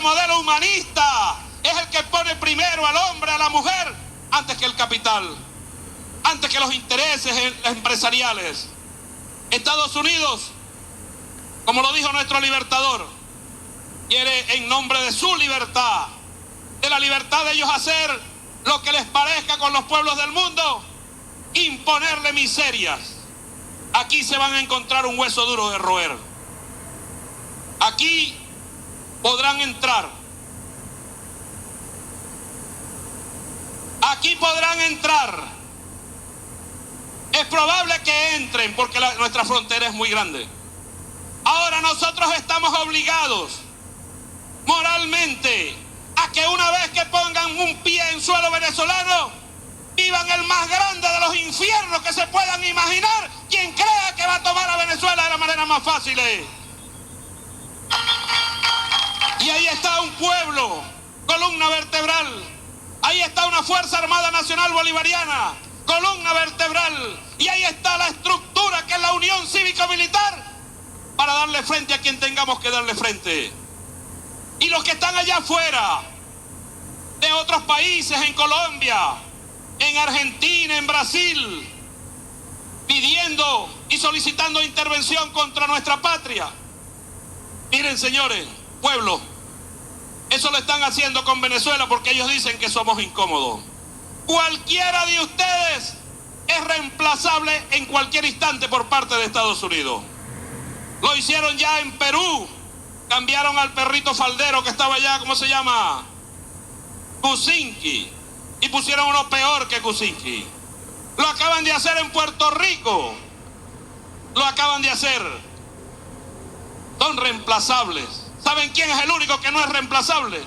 el modelo humanista es el que pone primero al hombre, a la mujer, antes que el capital, antes que los intereses empresariales. Estados Unidos, como lo dijo nuestro libertador, quiere en nombre de su libertad, de la libertad de ellos hacer lo que les parezca con los pueblos del mundo, imponerle miserias. Aquí se van a encontrar un hueso duro de roer. Aquí podrán entrar. Aquí podrán entrar. Es probable que entren porque nuestra frontera es muy grande. Ahora nosotros estamos obligados moralmente a que una vez que pongan un pie en suelo venezolano, vivan el más grande de los infiernos que se puedan imaginar quien crea que va a tomar a Venezuela de la manera más fácil. Y ahí está un pueblo, columna vertebral. Ahí está una Fuerza Armada Nacional Bolivariana, columna vertebral. Y ahí está la estructura que es la Unión Cívico-Militar para darle frente a quien tengamos que darle frente. Y los que están allá afuera, de otros países, en Colombia, en Argentina, en Brasil, pidiendo y solicitando intervención contra nuestra patria. Miren, señores, pueblo, eso lo están haciendo con Venezuela porque ellos dicen que somos incómodos. Cualquiera de ustedes es reemplazable en cualquier instante por parte de Estados Unidos. Lo hicieron ya en Perú. Cambiaron al perrito faldero que estaba allá, ¿cómo se llama? Kuczynski. Y pusieron uno peor que Kuczynski. Lo acaban de hacer en Puerto Rico. Lo acaban de hacer. Son reemplazables. ¿Saben quién es el único que no es reemplazable?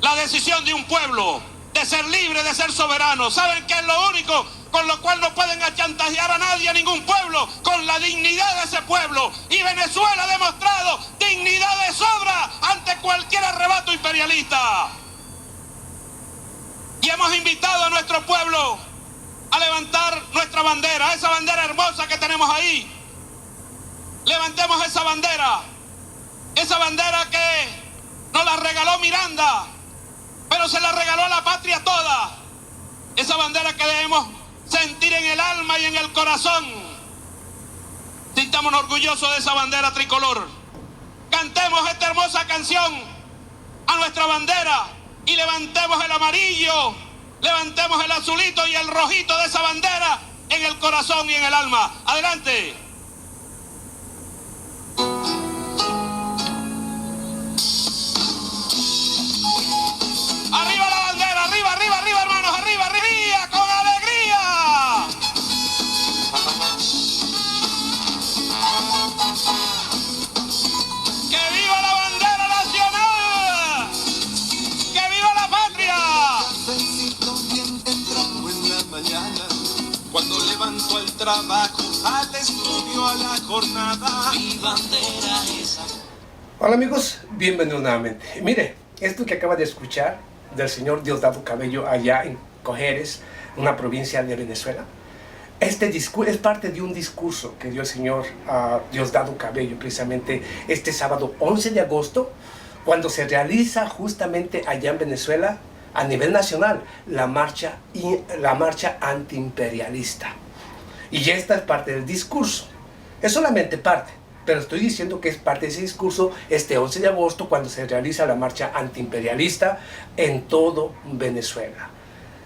La decisión de un pueblo de ser libre, de ser soberano. ¿Saben qué es lo único con lo cual no pueden achantajear a nadie, a ningún pueblo? Con la dignidad de ese pueblo. Y Venezuela ha demostrado dignidad de sobra ante cualquier arrebato imperialista. Y hemos invitado a nuestro pueblo a levantar nuestra bandera, esa bandera hermosa que tenemos ahí. Levantemos esa bandera que nos la regaló Miranda, pero se la regaló a la patria toda. Esa bandera que debemos sentir en el alma y en el corazón. Sintámonos orgullosos de esa bandera tricolor. Cantemos esta hermosa canción a nuestra bandera y levantemos el amarillo, levantemos el azulito y el rojito de esa bandera en el corazón y en el alma. Adelante. Arriba la bandera, arriba, arriba, arriba, hermanos, arriba, arriba, con alegría. ¡Que viva la bandera nacional! ¡Que viva la patria! Bien temprano en la mañana, cuando levanto al trabajo, al estudio, a la jornada, mi bandera esa. Hola amigos, bienvenidos nuevamente. Mire, esto que acaba de escuchar del señor Diosdado Cabello allá en Cojedes, una provincia de Venezuela, este discurso es parte de un discurso que dio el señor Diosdado Cabello precisamente este sábado 11 de agosto, cuando se realiza justamente allá en Venezuela a nivel nacional la marcha antiimperialista. Y esta es parte del discurso, es solamente parte. Pero estoy diciendo que es parte de ese discurso este 11 de agosto cuando se realiza la marcha antiimperialista en todo Venezuela.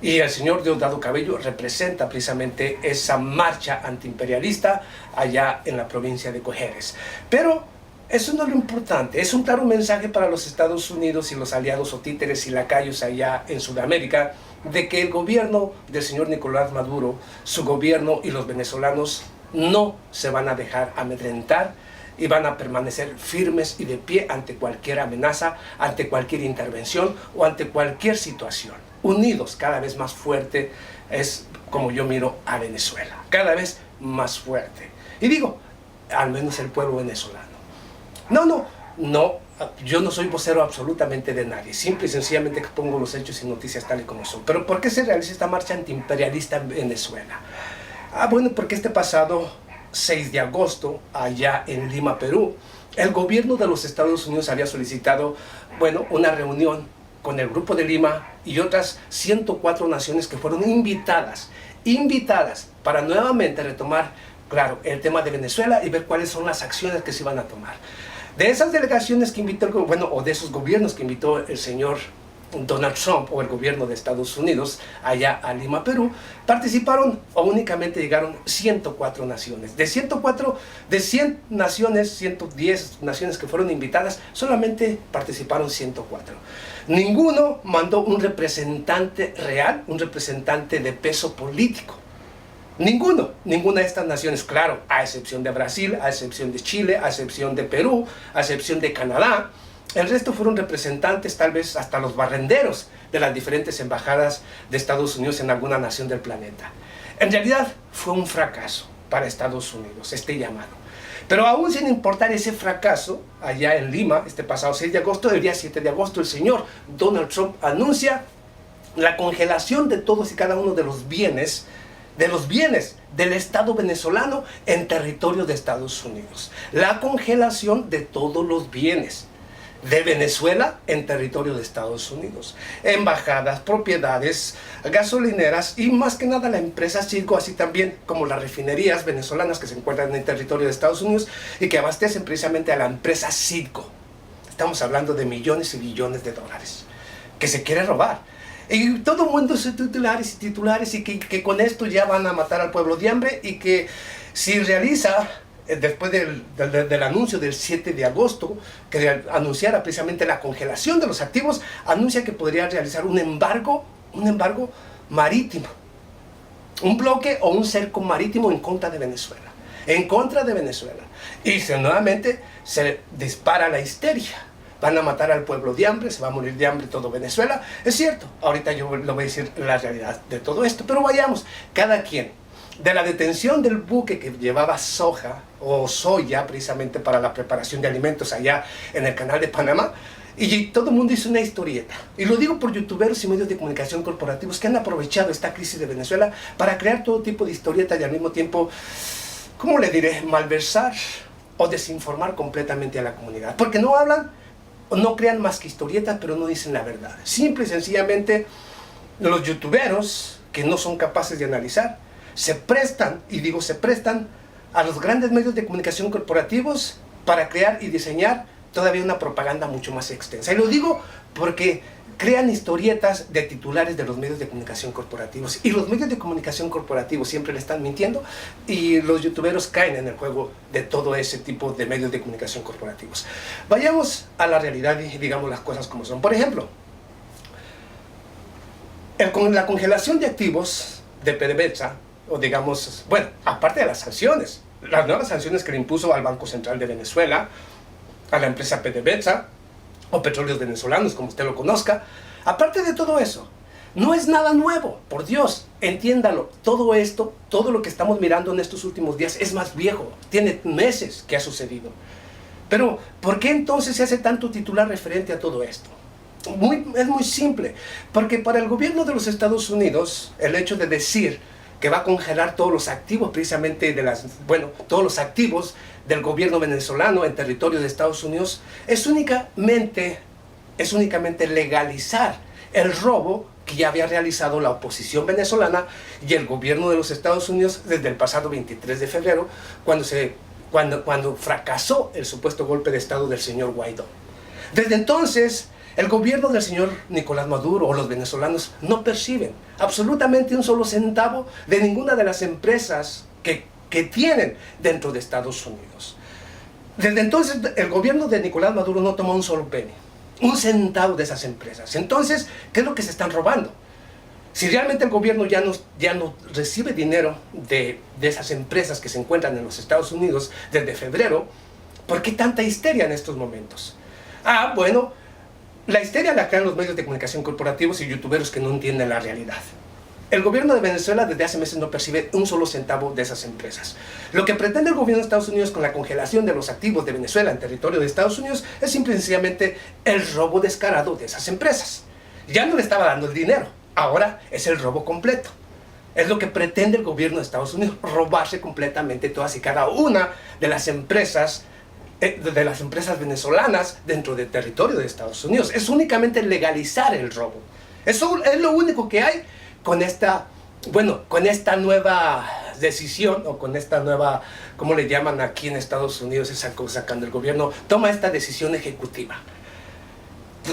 Y el señor Diosdado Cabello representa precisamente esa marcha antiimperialista allá en la provincia de Cojedes. Pero eso no es lo importante, es un claro mensaje para los Estados Unidos y los aliados o títeres y lacayos allá en Sudamérica de que el gobierno del señor Nicolás Maduro, su gobierno y los venezolanos no se van a dejar amedrentar y van a permanecer firmes y de pie ante cualquier amenaza, ante cualquier intervención o ante cualquier situación. Unidos, cada vez más fuerte es como yo miro a Venezuela, cada vez más fuerte. Y digo, al menos el pueblo venezolano. No, yo no soy vocero absolutamente de nadie, simple y sencillamente expongo los hechos y noticias tal y como son. Pero ¿por qué se realiza esta marcha antiimperialista en Venezuela? Bueno, porque este pasado 6 de agosto, allá en Lima, Perú, El gobierno de los Estados Unidos había solicitado, bueno, una reunión con el Grupo de Lima y otras 104 naciones que fueron invitadas para nuevamente retomar, claro, el tema de Venezuela y ver cuáles son las acciones que se iban a tomar. De esas delegaciones que invitó, bueno, o de esos gobiernos que invitó el señor Donald Trump o el gobierno de Estados Unidos allá a Lima, Perú, participaron o únicamente llegaron 104 naciones. De 100 naciones, 110 naciones que fueron invitadas, solamente participaron 104. Ninguno mandó un representante real, un representante de peso político. Ninguna de estas naciones, claro, a excepción de Brasil, a excepción de Chile, a excepción de Perú, a excepción de Canadá. El resto fueron representantes, tal vez hasta los barrenderos de las diferentes embajadas de Estados Unidos en alguna nación del planeta. En realidad fue un fracaso para Estados Unidos este llamado. Pero aún sin importar ese fracaso, allá en Lima, este pasado 6 de agosto, el día 7 de agosto, el señor Donald Trump anuncia la congelación de todos y cada uno de los bienes del Estado venezolano en territorio de Estados Unidos. La congelación de todos los bienes de Venezuela en territorio de Estados Unidos. Embajadas, propiedades, gasolineras y más que nada la empresa Citgo, así también como las refinerías venezolanas que se encuentran en el territorio de Estados Unidos y que abastecen precisamente a la empresa Citgo. Estamos hablando de millones y billones de dólares que se quiere robar. Y todo el mundo son titulares y que con esto ya van a matar al pueblo de hambre y que si realiza después del anuncio del 7 de agosto, que anunciara precisamente la congelación de los activos, anuncia que podría realizar un embargo marítimo, un bloque o un cerco marítimo en contra de Venezuela, y nuevamente se dispara la histeria. Van a matar al pueblo de hambre, se va a morir de hambre todo Venezuela. Es cierto, ahorita yo le voy a decir la realidad de todo esto, pero vayamos, cada quien. De la detención del buque que llevaba soja o soya precisamente para la preparación de alimentos allá en el canal de Panamá, y todo el mundo hizo una historieta. Y lo digo por youtuberos y medios de comunicación corporativos que han aprovechado esta crisis de Venezuela para crear todo tipo de historietas y al mismo tiempo, ¿cómo le diré?, malversar o desinformar completamente a la comunidad. Porque no hablan o no crean más que historietas, pero no dicen la verdad. Simple y sencillamente, los youtuberos que no son capaces de analizar, se prestan a los grandes medios de comunicación corporativos para crear y diseñar todavía una propaganda mucho más extensa. Y lo digo porque crean historietas de titulares de los medios de comunicación corporativos. Y los medios de comunicación corporativos siempre le están mintiendo y los youtuberos caen en el juego de todo ese tipo de medios de comunicación corporativos. Vayamos a la realidad y digamos las cosas como son. Por ejemplo, la congelación de activos de PDVSA, o digamos, bueno, aparte de las sanciones, las nuevas sanciones que le impuso al Banco Central de Venezuela, a la empresa PDVSA, o Petróleos Venezolanos, como usted lo conozca, aparte de todo eso, no es nada nuevo, por Dios, entiéndalo, todo esto, todo lo que estamos mirando en estos últimos días es más viejo, tiene meses que ha sucedido. Pero, ¿por qué entonces se hace tanto titular referente a todo esto? Es muy simple, porque para el gobierno de los Estados Unidos, el hecho de decir que va a congelar todos los activos precisamente todos los activos del gobierno venezolano en territorio de Estados Unidos es únicamente legalizar el robo que ya había realizado la oposición venezolana y el gobierno de los Estados Unidos desde el pasado 23 de febrero cuando fracasó el supuesto golpe de estado del señor Guaidó. Desde entonces, el gobierno del señor Nicolás Maduro o los venezolanos no perciben absolutamente un solo centavo de ninguna de las empresas que tienen dentro de Estados Unidos. Desde entonces, el gobierno de Nicolás Maduro no tomó un solo penny, un centavo de esas empresas. Entonces, ¿qué es lo que se están robando? Si realmente el gobierno ya no recibe dinero de esas empresas que se encuentran en los Estados Unidos desde febrero, ¿por qué tanta histeria en estos momentos? Bueno, la histeria la crean los medios de comunicación corporativos y youtuberos que no entienden la realidad. El gobierno de Venezuela desde hace meses no percibe un solo centavo de esas empresas. Lo que pretende el gobierno de Estados Unidos con la congelación de los activos de Venezuela en territorio de Estados Unidos es simple y sencillamente el robo descarado de esas empresas. Ya no le estaba dando el dinero, ahora es el robo completo. Es lo que pretende el gobierno de Estados Unidos, robarse completamente todas y cada una de las empresas de las empresas venezolanas dentro del territorio de Estados Unidos. Es únicamente legalizar el robo. Eso es lo único que hay con esta, bueno, con esta nueva decisión, o con esta nueva, ¿cómo le llaman aquí en Estados Unidos? Esa cosa cuando el gobierno toma esta decisión ejecutiva.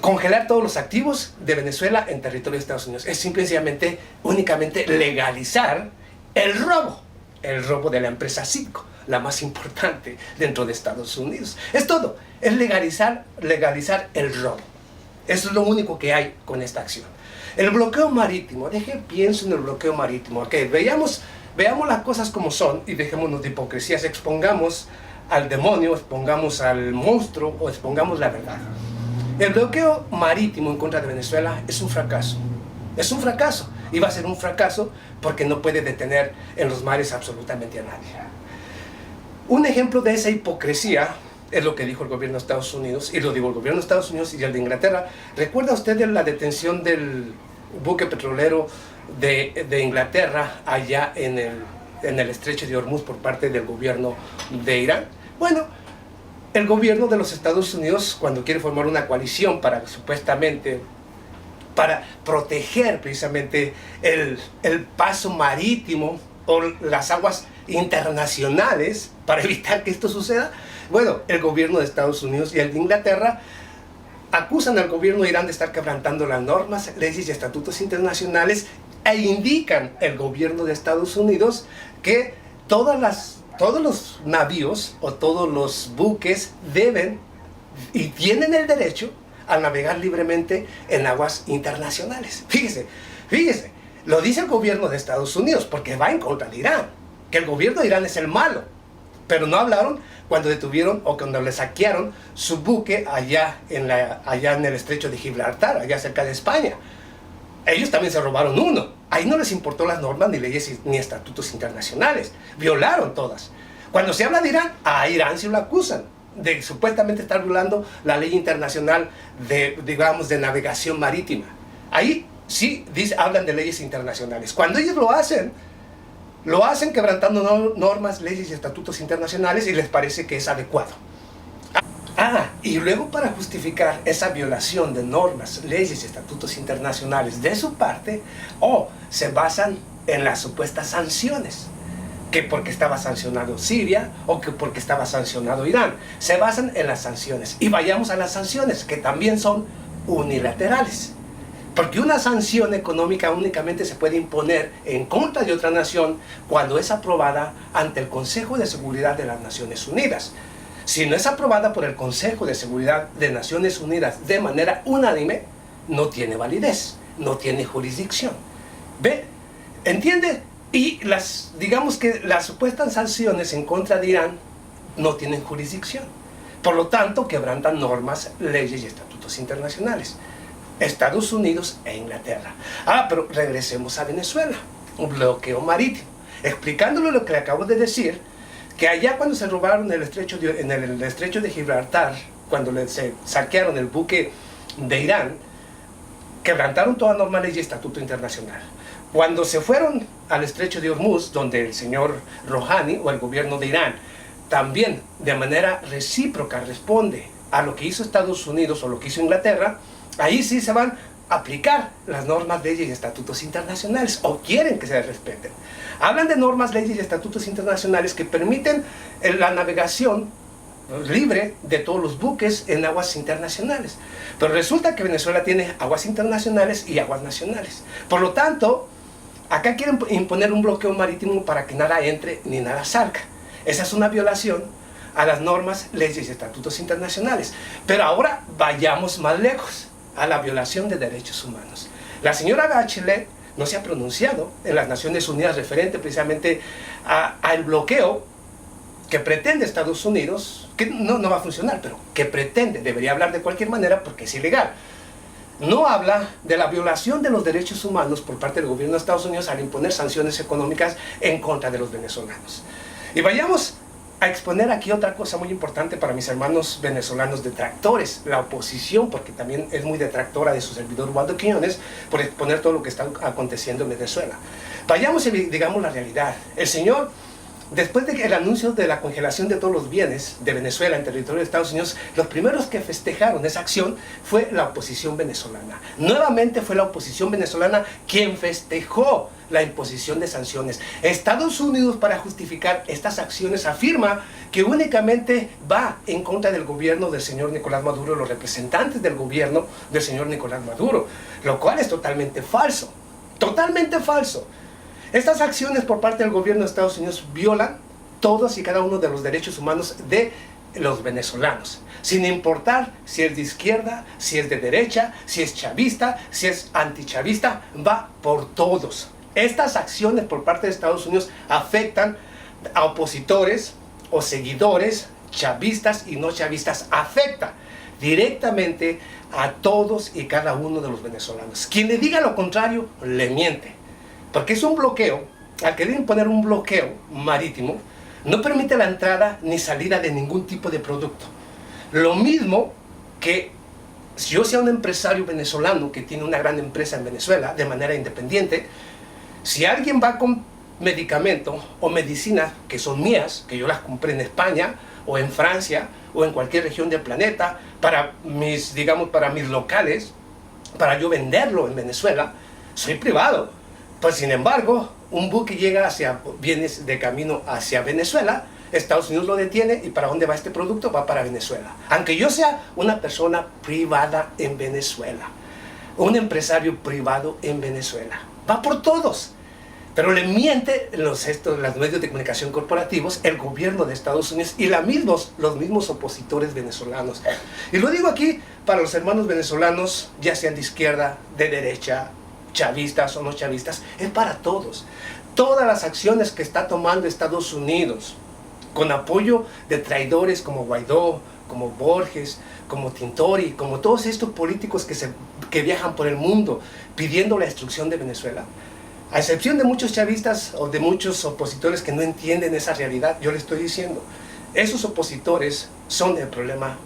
Congelar todos los activos de Venezuela en territorio de Estados Unidos. Es simplemente, únicamente legalizar el robo de la empresa Citgo, la más importante dentro de Estados Unidos. Es todo, es legalizar el robo. Eso es lo único que hay con esta acción. El bloqueo marítimo, pienso en el bloqueo marítimo. Okay, veamos las cosas como son y dejémonos de hipocresías, expongamos al demonio, expongamos al monstruo o expongamos la verdad. El bloqueo marítimo en contra de Venezuela es un fracaso. Es un fracaso. Y va a ser un fracaso porque no puede detener en los mares absolutamente a nadie. Un ejemplo de esa hipocresía es lo que dijo el gobierno de Estados Unidos, y lo digo el gobierno de Estados Unidos y el de Inglaterra. ¿Recuerda usted de la detención del buque petrolero de Inglaterra allá en el estrecho de Hormuz por parte del gobierno de Irán? Bueno, el gobierno de los Estados Unidos, cuando quiere formar una coalición para supuestamente para proteger precisamente el paso marítimo o las aguas internacionales, para evitar que esto suceda, bueno, el gobierno de Estados Unidos y el de Inglaterra acusan al gobierno de Irán de estar quebrantando las normas, leyes y estatutos internacionales, e indican el gobierno de Estados Unidos que todos los navíos o todos los buques deben y tienen el derecho a navegar libremente en aguas internacionales. Fíjese, lo dice el gobierno de Estados Unidos porque va en contra de Irán, que el gobierno de Irán es el malo, pero no hablaron cuando detuvieron o cuando le saquearon su buque allá en el estrecho de Gibraltar, allá cerca de España. Ellos también se robaron uno. Ahí no les importó las normas, ni leyes, ni estatutos internacionales. Violaron todas. Cuando se habla de Irán, a Irán sí lo acusan de supuestamente estar violando la ley internacional de navegación marítima. Ahí sí hablan de leyes internacionales. Cuando ellos lo hacen quebrantando normas, leyes y estatutos internacionales, y les parece que es adecuado. Y luego, para justificar esa violación de normas, leyes y estatutos internacionales de su parte, se basan en las supuestas sanciones, que porque estaba sancionado Siria o que porque estaba sancionado Irán. Se basan en las sanciones. Y vayamos a las sanciones, que también son unilaterales. Porque una sanción económica únicamente se puede imponer en contra de otra nación cuando es aprobada ante el Consejo de Seguridad de las Naciones Unidas. Si no es aprobada por el Consejo de Seguridad de Naciones Unidas de manera unánime, no tiene validez, no tiene jurisdicción. ¿Ve? ¿Entiende? Y digamos que las supuestas sanciones en contra de Irán no tienen jurisdicción. Por lo tanto, quebrantan normas, leyes y estatutos internacionales. Estados Unidos e Inglaterra. Pero regresemos a Venezuela. Un bloqueo marítimo. Explicándole lo que le acabo de decir, que allá cuando se robaron en el estrecho de Gibraltar, cuando se saquearon el buque de Irán, quebrantaron toda norma, ley y estatuto internacional. Cuando se fueron al estrecho de Hormuz, donde el señor Rouhani o el gobierno de Irán también de manera recíproca responde a lo que hizo Estados Unidos o lo que hizo Inglaterra, ahí sí se van a aplicar las normas, leyes y estatutos internacionales, o quieren que se respeten. Hablan de normas, leyes y estatutos internacionales que permiten la navegación libre de todos los buques en aguas internacionales. Pero resulta que Venezuela tiene aguas internacionales y aguas nacionales. Por lo tanto, acá quieren imponer un bloqueo marítimo para que nada entre ni nada salga. Esa es una violación a las normas, leyes y estatutos internacionales. Pero ahora vayamos más lejos, a la violación de derechos humanos. La señora Bachelet no se ha pronunciado en las Naciones Unidas referente precisamente al bloqueo que pretende Estados Unidos, que no va a funcionar, pero que pretende, debería hablar de cualquier manera porque es ilegal. No habla de la violación de los derechos humanos por parte del gobierno de Estados Unidos al imponer sanciones económicas en contra de los venezolanos. Y vayamos a exponer aquí otra cosa muy importante para mis hermanos venezolanos detractores, la oposición, porque también es muy detractora de su servidor Waldo Quiñones, por exponer todo lo que está aconteciendo en Venezuela. Vayamos y digamos la realidad. El señor Después del anuncio de la congelación de todos los bienes de Venezuela en territorio de Estados Unidos, los primeros que festejaron esa acción fue la oposición venezolana. Nuevamente fue la oposición venezolana quien festejó la imposición de sanciones. Estados Unidos, para justificar estas acciones, afirma que únicamente va en contra del gobierno del señor Nicolás Maduro, los representantes del gobierno del señor Nicolás Maduro, lo cual es totalmente falso. Totalmente falso. Estas acciones por parte del gobierno de Estados Unidos violan todos y cada uno de los derechos humanos de los venezolanos, sin importar si es de izquierda, si es de derecha, si es chavista, si es antichavista, va por todos. Estas acciones por parte de Estados Unidos afectan a opositores o seguidores, chavistas y no chavistas, afecta directamente a todos y cada uno de los venezolanos. Quien le diga lo contrario, le miente. Porque es un bloqueo, al querer imponer un bloqueo marítimo, no permite la entrada ni salida de ningún tipo de producto. Lo mismo que si yo sea un empresario venezolano que tiene una gran empresa en Venezuela de manera independiente, si alguien va con medicamento o medicinas que son mías, que yo las compré en España o en Francia o en cualquier región del planeta, para mis, digamos, para mis locales, para yo venderlo en Venezuela, soy privado. Pues sin embargo, un buque llega vienes de camino hacia Venezuela, Estados Unidos lo detiene, ¿y para dónde va este producto? Va para Venezuela. Aunque yo sea una persona privada en Venezuela, un empresario privado en Venezuela, va por todos. Pero le miente los medios de comunicación corporativos, el gobierno de Estados Unidos y los mismos opositores venezolanos. Y lo digo aquí para los hermanos venezolanos, ya sean de izquierda, de derecha, chavistas o no chavistas, es para todos. Todas las acciones que está tomando Estados Unidos, con apoyo de traidores como Guaidó, como Borges, como Tintori, como todos estos políticos que viajan por el mundo pidiendo la destrucción de Venezuela, a excepción de muchos chavistas o de muchos opositores que no entienden esa realidad, yo les estoy diciendo, esos opositores son el problema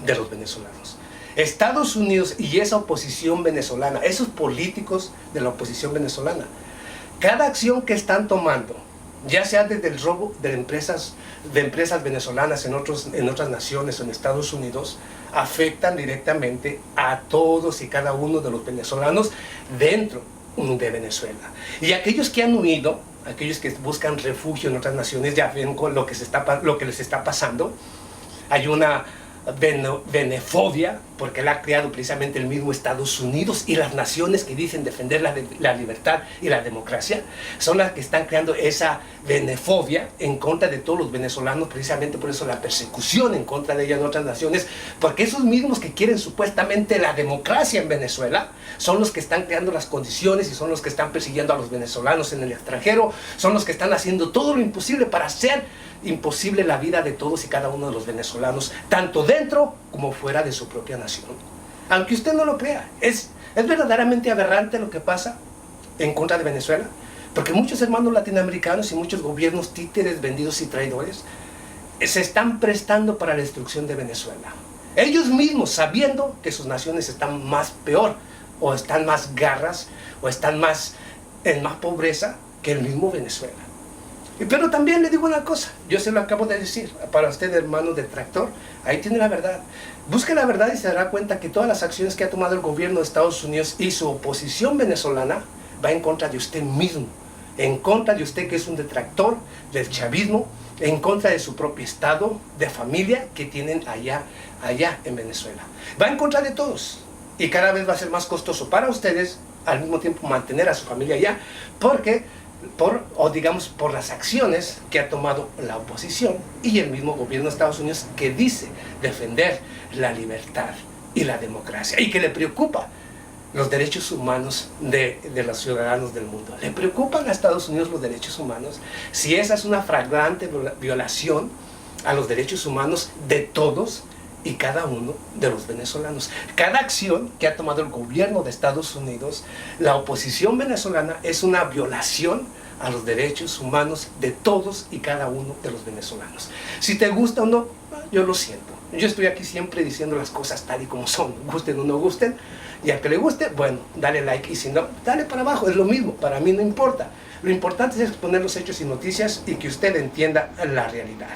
de los venezolanos. Estados Unidos y esa oposición venezolana, esos políticos de la oposición venezolana, cada acción que están tomando, ya sea desde el robo de empresas venezolanas en otras naciones o en Estados Unidos, afectan directamente a todos y cada uno de los venezolanos dentro de Venezuela. Y aquellos que han huido, aquellos que buscan refugio en otras naciones, ya ven con lo que les está pasando. Hay una venefobia, porque la ha creado precisamente el mismo Estados Unidos, y las naciones que dicen defender la libertad y la democracia son las que están creando esa venefobia en contra de todos los venezolanos. Precisamente por eso la persecución en contra de ellas en otras naciones, porque esos mismos que quieren supuestamente la democracia en Venezuela son los que están creando las condiciones y son los que están persiguiendo a los venezolanos en el extranjero, son los que están haciendo todo lo imposible para hacer imposible la vida de todos y cada uno de los venezolanos, tanto dentro como fuera de su propia nación. Aunque usted no lo crea, es verdaderamente aberrante lo que pasa en contra de Venezuela, porque muchos hermanos latinoamericanos y muchos gobiernos títeres, vendidos y traidores se están prestando para la destrucción de Venezuela. Ellos mismos, sabiendo que sus naciones están más peor, o están más garras, o están en más pobreza que el mismo Venezuela. Pero también le digo una cosa, yo se lo acabo de decir, para usted, hermano detractor, ahí tiene la verdad. Busque la verdad y se dará cuenta que todas las acciones que ha tomado el gobierno de Estados Unidos y su oposición venezolana va en contra de usted mismo, en contra de usted que es un detractor del chavismo, en contra de su propio estado, de familia que tienen allá en Venezuela. Va en contra de todos y cada vez va a ser más costoso para ustedes al mismo tiempo mantener a su familia allá, por las acciones que ha tomado la oposición y el mismo gobierno de Estados Unidos, que dice defender la libertad y la democracia y que le preocupa los derechos humanos de los ciudadanos del mundo. ¿Le preocupan a Estados Unidos los derechos humanos? Si esa es una flagrante violación a los derechos humanos de todos y cada uno de los venezolanos. Cada acción que ha tomado el gobierno de Estados Unidos, la oposición venezolana, es una violación a los derechos humanos de todos y cada uno de los venezolanos. Si te gusta o no, yo lo siento. Yo estoy aquí siempre diciendo las cosas tal y como son, gusten o no gusten, y al que le guste, bueno, dale like, y si no, dale para abajo, es lo mismo, para mí no importa. Lo importante es exponer los hechos y noticias y que usted entienda la realidad.